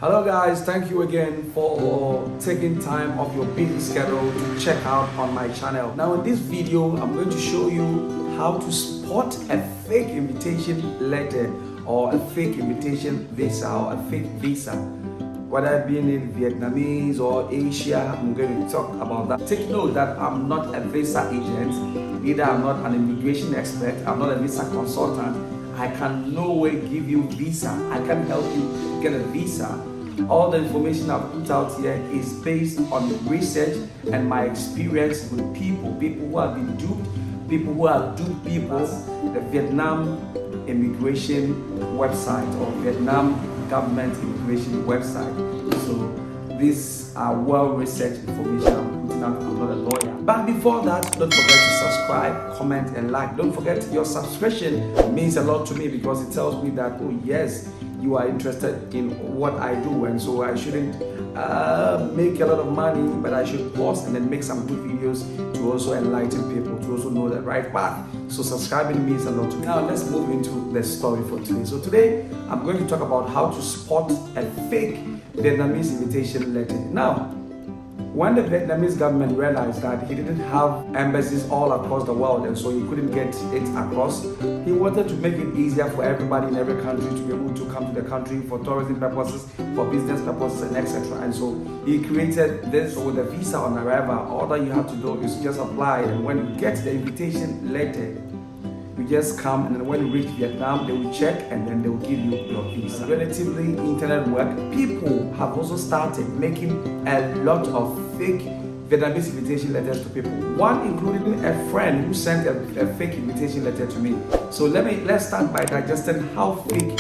Hello guys, thank you again for taking time off your busy schedule to check out on my channel. Now in this video, I'm going to show you how to spot a fake invitation letter or a fake invitation visa or a fake visa. Whether it be in Vietnamese or Asia, I'm going to talk about that. Take note that I'm not a visa agent, neither I'm not an immigration expert, I'm not a visa consultant. I can no way give you visa. I can help you get a visa. All the information I've put out here is based on research and my experience with people who have been duped, people who have duped people, the Vietnam immigration website or Vietnam government immigration website. So these are well-researched information I'm putting out. I'm not a lawyer. But before that, don't forget to subscribe, comment, and like. Don't forget your subscription means a lot to me because it tells me that, oh yes, you are interested in what I do, and so I shouldn't make a lot of money, but I should pause and then make some good videos to also enlighten people, to also know the right path. So subscribing means a lot to me. Now let's move into the story for today. So today I'm going to talk about how to spot a fake Vietnamese invitation letter. Now, when the Vietnamese government realized that he didn't have embassies all across the world and so he couldn't get it across, he wanted to make it easier for everybody in every country to be able to come to the country for tourism purposes, for business purposes, and etc. And so he created this with a visa on arrival. All that you have to do is just apply, and when you get the invitation letter, you just come, and then when you reach Vietnam, they will check and then they will give you your visa. Relatively internet work, people have also started making a lot of fake Vietnamese invitation letters to people. One including a friend who sent a fake invitation letter to me. So let's start by digesting how fake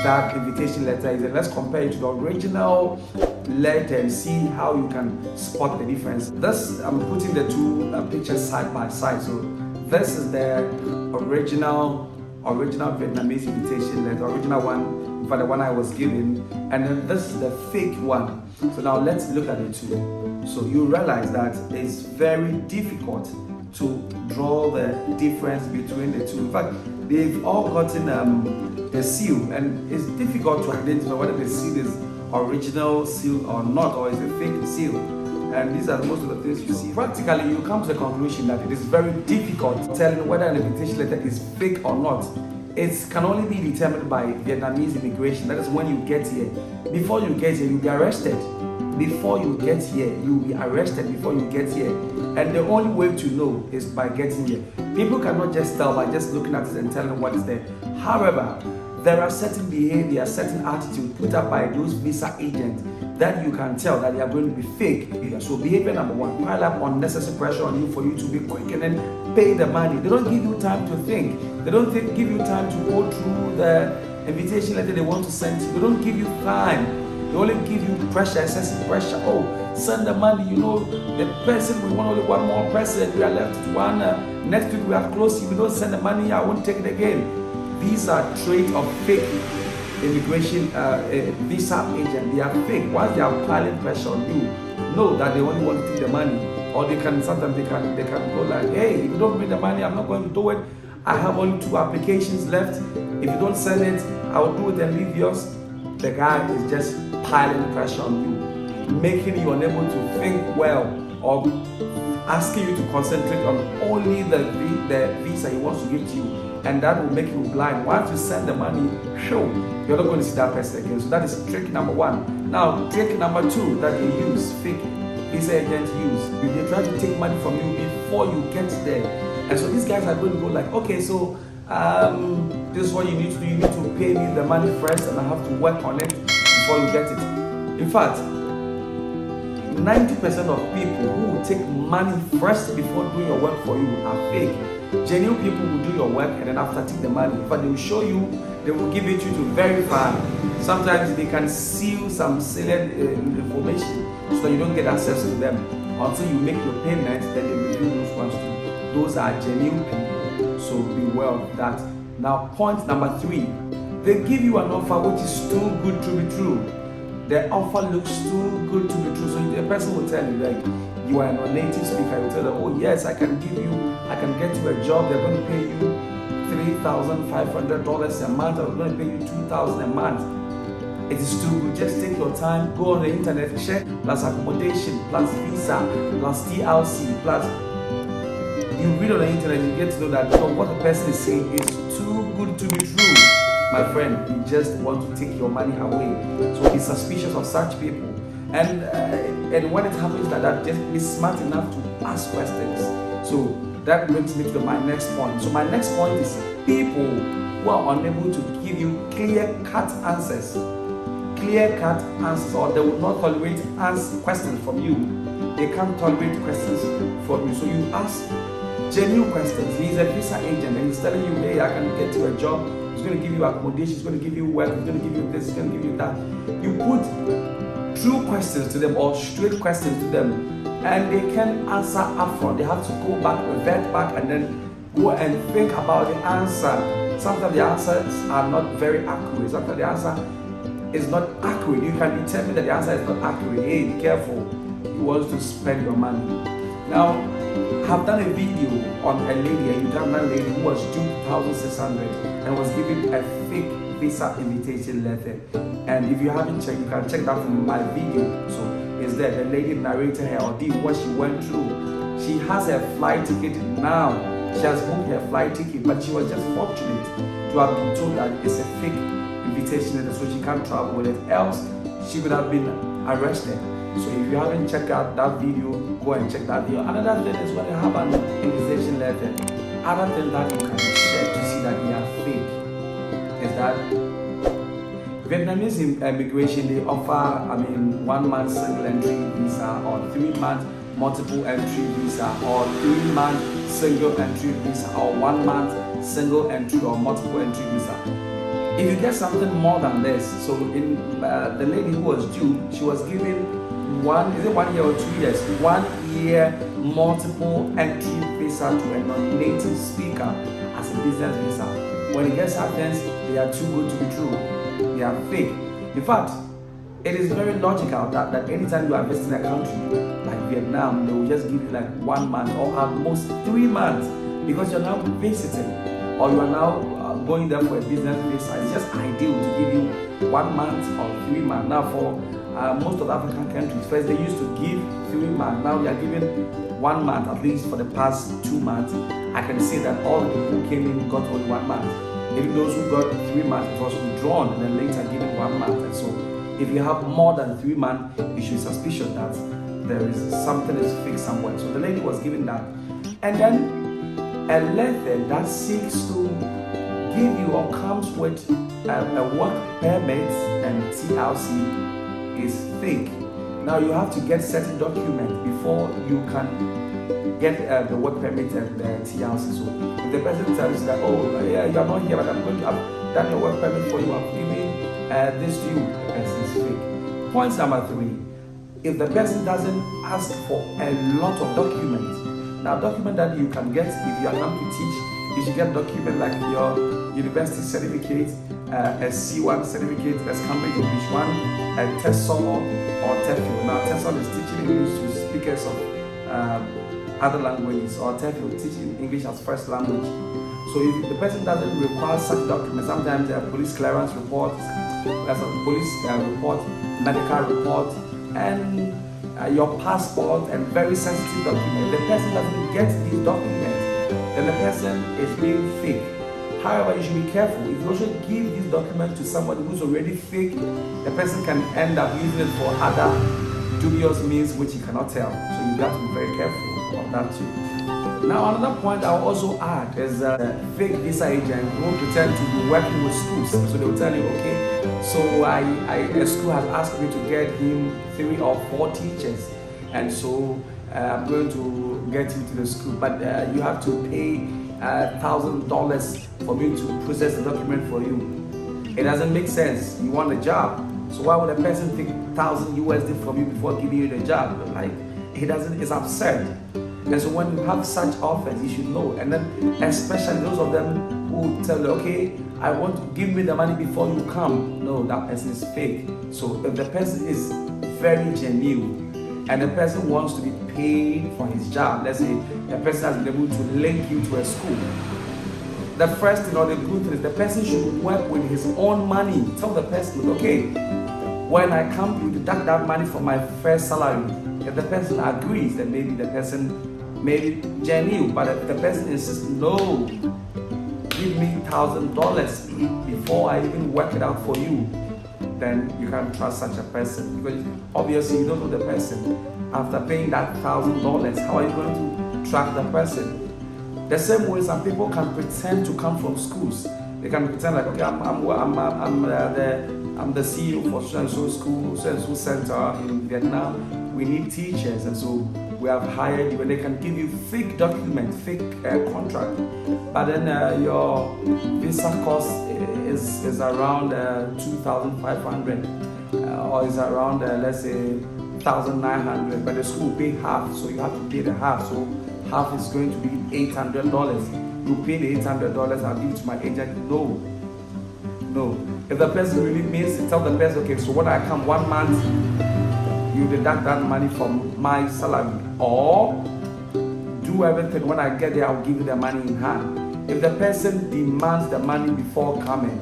that invitation letter is, and let's compare it to the original letter and see how you can spot the difference. This, I'm putting the two pictures side by side. So this is the original Vietnamese invitation letter, original one, for the one I was given, and then this is the fake one. So now let's look at it too. So you realize that it's very difficult to draw the difference between the two. In fact, they've all gotten the seal, and it's difficult to identify whether the seal is original seal or not, or is a fake seal. And these are most of the things you see. Practically, you come to the conclusion that it is very difficult telling whether an invitation letter is fake or not. It can only be determined by Vietnamese immigration. That is when you get here. Before you get here, you'll be arrested. Before you get here, you'll be arrested before you get here. And the only way to know is by getting here. People cannot just tell by just looking at it and telling what is there. However, there are certain behavior, certain attitude put up by those visa agents that you can tell that they are going to be fake. So behavior number one, pile up unnecessary pressure on you for you to be quick and then pay the money. They don't give you time to think. They don't give you time to go through the invitation letter they want to send you. They don't give you time. They only give you pressure, excessive pressure. Oh, send the money. You know, the person, we want only one more person. We are left with one. Next week we are close. If you don't send the money, I won't take it again. These are traits of fake immigration visa agent. They are fake. Once they are piling pressure on you, know that they only want to take the money. Or they can sometimes they can go like, hey, if you don't bring the money, I'm not going to do it. I have only 2 applications left. If you don't send it, I will do it and leave yours. The guy is just piling pressure on you, making you unable to think well, or asking you to concentrate on only the visa he wants to give to you, and that will make you blind. Once you send the money, you're not going to see that person again. So that is trick number one. Now, trick number two that they use, fake visa agents use, they try to take money from you before you get there. And so these guys are going to go like, okay, so this is what you need to do. You need to pay me the money first, and I have to work on it before you get it. In fact, 90% of people who will take money first before doing your work for you are fake. Genuine people will do your work and then after take the money. In fact, they will show you, they will give it to you to verify. Sometimes they can seal some salient information so that you don't get access to them until you make your payment. Then they will do those ones too. Those are genuine people. So beware of that. Now, point number 3, they give you an offer which is too good to be true. The offer looks too good to be true. So the person will tell you, like, you are a non-native speaker. You tell them, oh yes, I can get you a job. They're going to pay you $3,500 a month. I'm going to pay you $2,000 a month. It is too good. Just take your time, go on the internet, check, plus accommodation, plus visa, plus TLC, plus you read on the internet, you get to know that what the person is saying is too good to be true. My friend, you just want to take your money away. So be suspicious of such people. And when it happens like that, just be smart enough to ask questions. So that brings me to my next point. So my next point is people who are unable to give you clear-cut answers. Clear-cut answers, or they will not tolerate questions from you. They can't tolerate questions from you. So you ask genuine questions. He's a visa agent and he's telling you, hey, I can get you a job. He's going to give you accommodation. He's going to give you work. He's going to give you this. He's going to give you that. You put true questions to them or straight questions to them, and they can answer upfront. They have to go back, revert back, and then go and think about the answer. Sometimes the answers are not very accurate. Sometimes the answer is not accurate. You can determine that the answer is not accurate. Hey, be careful. He wants to spend your money. Now, I've done a video on a lady, a Ugandan lady who was due 2,600 and was given a fake visa invitation letter. And if you haven't checked, you can check that from my video. So is there the lady narrated her ordeal, what she went through. She has her flight ticket now. She has booked her flight ticket, but she was just fortunate to have been told that it's a fake invitation letter, so she can't travel with it. Else, she would have been arrested. So if you haven't checked out that video, go and check that video. Another thing is when you have an invitation letter, other thing that you can check to see that they are fake is that Vietnamese immigration, they offer, 1 month single entry visa, or 3 month multiple entry visa, or 3 month single entry visa, or 1 month single entry or multiple entry visa. If you get something more than this, so in the lady who was due, she was given 1 year or 2 years, 1 year multiple entry visa to a non-native speaker as a business visa. When it gets happens, they are too good to be true. They are fake. In fact, it is very logical that anytime you are visiting a country like Vietnam, they will just give you like 1 month or at most 3 months, because you're now visiting or you are now going there for a business visa. It's just ideal to give you 1 month or 3 months. Now for most of the African countries, first they used to give 3 months. Now they are giving 1 month, at least for the past 2 months. I can say that all the people who came in got only 1 month. Even those who got 3 months, it was withdrawn and then later given 1 month. And so if you have more than 3 months, you should be suspicious that there is something is fixed somewhere. So the lady was given that. And then a letter that seeks to give you or comes with a work permit and TLC is fake. Now you have to get certain documents before you can get the work permit and the TLC. So if the person tells you that, oh yeah, you are not here, but I'm going to have done your work permit for you, I'm giving this to you, the person is fake. Point number 3, if the person doesn't ask for a lot of documents. Now document that you can get if you are come to teach, you should get document like your university certificate, a C1 certificate, a Cambridge English 1, a TESOL or TEFL. Now TESOL is teaching English to speakers of other languages, or TEFL teaching English as first language. So if the person doesn't require such documents, sometimes there are police clearance reports, there's a police report, medical report, and your passport and very sensitive documents. The person doesn't get these documents, then the person is being fake. However, you should be careful. If you also give these documents to somebody who's already fake, the person can end up using it for other dubious means which you cannot tell. So you have to be very careful of that too. Now another point I'll also add is fake visa agent who pretend to be working with schools. So they will tell you, okay, so a school has asked me to get him 3 or 4 teachers, and so I'm going to get you to the school, but you have to pay $1,000 for me to process the document for you. It doesn't make sense. You want a job, so why would a person take $1,000 from you before giving you the job? Like, it doesn't. It's absurd. And so when you have such offers, you should know. And then especially those of them who tell you, okay, I want to give me the money before you come. No, that person is fake. So if the person is very genuine and the person wants to be paid for his job, let's say the person has been able to link you to a school, the first thing or the good thing is the person should work with his own money. Tell the person, okay, when I come to deduct that money from my first salary, if the person agrees, then maybe the person may be genuine. But if the person insists, no, give me $1,000 before I even work it out for you, then you can't trust such a person, because obviously you don't know the person. After paying that $1,000, how are you going to track the person? The same way some people can pretend to come from schools. They can pretend like, okay, I'm the CEO for so and so school, so and so center in Vietnam. We need teachers, and so we have hired you. And they can give you fake document, fake contract. But then your visa cost is around 2,500, or is around let's say 1,900. But the school pay half, so you have to pay the half. So half is going to be $800. You pay the $800, I'll give it to my agent. No. If the person really means it, tell the person, okay, so when I come 1 month, you deduct that money from my salary, or do everything. When I get there, I'll give you the money in hand. If the person demands the money before coming,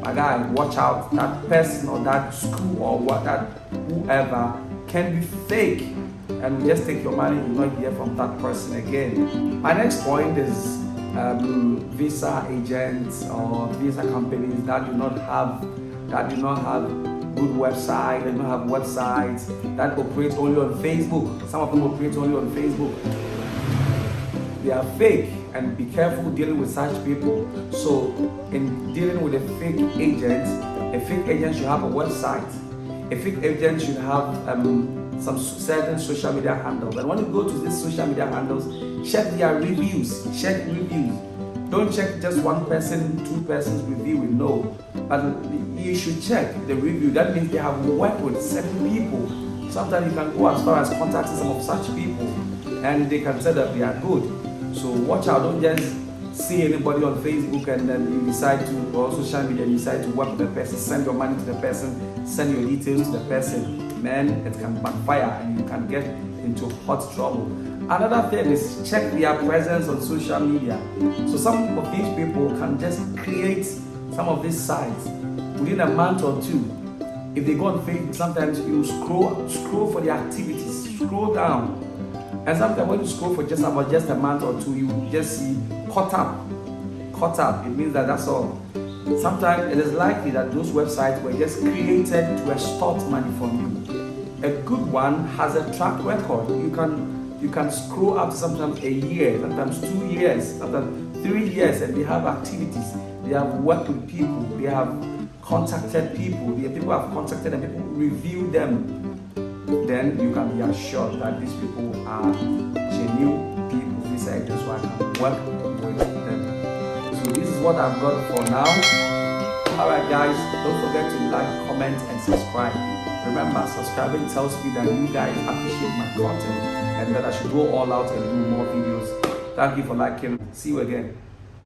my guy, watch out. That person or that school or whoever can be fake, and just take your money. You will not hear from that person again. My next point is visa agents or visa companies that do not have good website. They don't have websites that operate only on Facebook. Some of them operate only on Facebook. They are fake, and be careful dealing with such people. So in dealing with a fake agent should have a website. A fake agent should have some certain social media handles. And when you go to these social media handles, check their reviews. Check reviews. Don't check just one person, two persons review. No, but you should check the review. That means they have worked with certain people. Sometimes you can go as far as contacting some of such people, and they can say that they are good. So watch out. Don't just see anybody on Facebook and then you decide to, or social media, you decide to work with the person, send your money to the person, send your details to the person. Man, it can backfire and you can get into hot trouble. Another thing is check their presence on social media. So some of these people can just create some of these sites within a month or two. If they go on Facebook, sometimes you scroll for the activities, scroll down. And sometimes when you scroll for just a month or two, you just see caught up. It means that's all. Sometimes it is likely that those websites were just created to extort money from you. A good one has a track record. You can scroll up to sometimes a year, sometimes 2 years, sometimes 3 years, and they have activities. They have worked with people. They have contacted people. The people have contacted them. People review them. Then you can be assured that these people are genuine people. Visa agents, so I can work with them. So this is what I've got for now. Alright guys, don't forget to like, comment and subscribe. Remember, subscribing tells me that you guys appreciate my content and that I should go all out and do more videos. Thank you for liking. See you again.